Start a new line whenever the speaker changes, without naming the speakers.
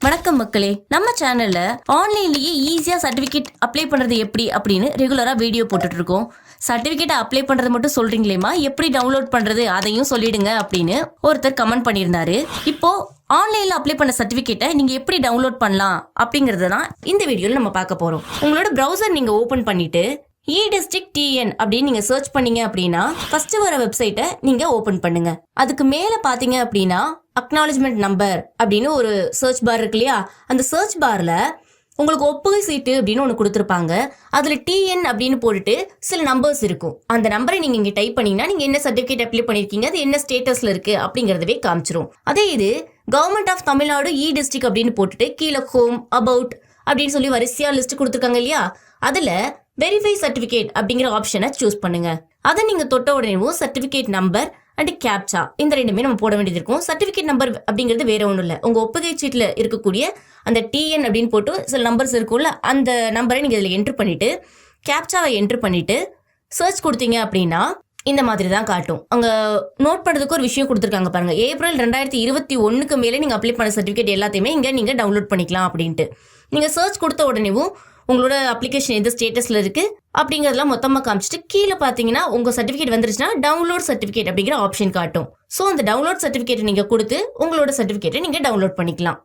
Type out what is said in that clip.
வணக்கம் மக்களே, நம்ம சேனல்ல ஆன்லைன்லயே ஈஸியா சர்டிபிகேட் அப்ளை பண்றது எப்படி அப்படின்னு ரெகுலரா வீடியோ போட்டுட்டு இருக்கோம். சர்டிபிகேட் அப்ளை பண்றது மட்டும் சொல்றீங்களேமா, எப்படி டவுன்லோட் பண்றது அதையும் சொல்லிடுங்க அப்படின்னு ஒருத்தர் கமெண்ட் பண்ணியிருந்தாரு. இப்போ ஆன்லைன்ல அப்ளை பண்ண சர்டிபிகேட்டை நீங்க எப்படி டவுன்லோட் பண்ணலாம் அப்படிங்கறத தான் இந்த வீடியோல நம்ம பார்க்க போறோம். உங்களோட பிரவுசர் நீங்க ஓபன் பண்ணிட்டு e-district TN அப்படின்னு நீங்க சர்ச் பண்ணீங்க அப்படின்னா ஃபர்ஸ்ட் வர வெப்சைட்டை நீங்க ஓபன் பண்ணுங்க. அதுக்கு மேல பாத்தீங்க அப்படின்னா அக்னாலஜ்மெண்ட் நம்பர் அப்படின்னு ஒரு சர்ச் பார் இருக்கு இல்லையா, அந்த சர்ச் பார்ல உங்களுக்கு ஒப்புகை சீட்டு அப்படின்னு ஒன்று கொடுத்துருப்பாங்க. அதுல TN அப்படின்னு போட்டுட்டு சில நம்பர்ஸ் இருக்கும். அந்த நம்பரை நீங்க இங்க டைப் பண்ணீங்கன்னா நீங்க என்ன சர்டிபிகேட் அப்ளை பண்ணிருக்கீங்க, அது என்ன ஸ்டேட்டஸ்ல இருக்கு அப்படிங்கறதவே காமிச்சிரும். அதே இது கவர்மெண்ட் ஆஃப் தமிழ்நாடு e-district அப்படின்னு போட்டுட்டு கீழே ஹோம் அபவுட் அப்படின்னு சொல்லி வரிசையா லிஸ்ட் கொடுத்துருக்காங்க இல்லையா, அதுல வெரிஃபை சர்டிபிகேட் அப்படிங்கிற ஆப்ஷனை சூஸ் பண்ணுங்க. அதை நீங்க தொட்ட உடனே சர்டிபிகேட் நம்பர் அண்ட் கேப்சா இந்த ரெண்டுமே நம்ம போட வேண்டியது இருக்கும். சர்டிபிகேட் நம்பர் அப்படிங்கிறது வேற ஒன்றும் இல்லை, உங்க ஒப்புகை சீட்ல இருக்கக்கூடிய அந்த TN அப்படின்னு போட்டு சில நம்பர்ஸ் இருக்கும்ல, அந்த நம்பரை நீங்க இதுல என்ட்ரு பண்ணிட்டு கேப்சாவை என்ட்ரு பண்ணிட்டு சர்ச் கொடுத்தீங்க அப்படின்னா இந்த மாதிரி தான் காட்டும். அங்க நோட் பண்றதுக்கு ஒரு விஷயம் கொடுத்துருக்காங்க பாருங்க, ஏப்ரல் 2021 மேலே நீங்க அப்ளை பண்ண சர்டிபிகேட் எல்லாத்தையுமே இங்க நீங்க டவுன்லோட் பண்ணிக்கலாம் அப்படின்ட்டு. நீங்க சர்ச் கொடுத்த உடனேவும் உங்களோட அப்ளிகேஷன் எந்த ஸ்டேட்டஸ்ல இருக்கு அப்படிங்கறதெல்லாம் மொத்தமா காமிச்சிட்டு கீழே பாத்தீங்கன்னா உங்க சர்டிபிகேட் வந்துருச்சுன்னா டவுன்லோட் சர்டிபிகேட் அப்படிங்கிற ஆப்ஷன் காட்டும். ஸோ அந்த டவுன்லோட் சர்டிபிகேட் நீங்க கொடுத்து உங்களோட சர்டிபிகேட்டை நீங்க டவுன்லோட் பண்ணிக்கலாம்.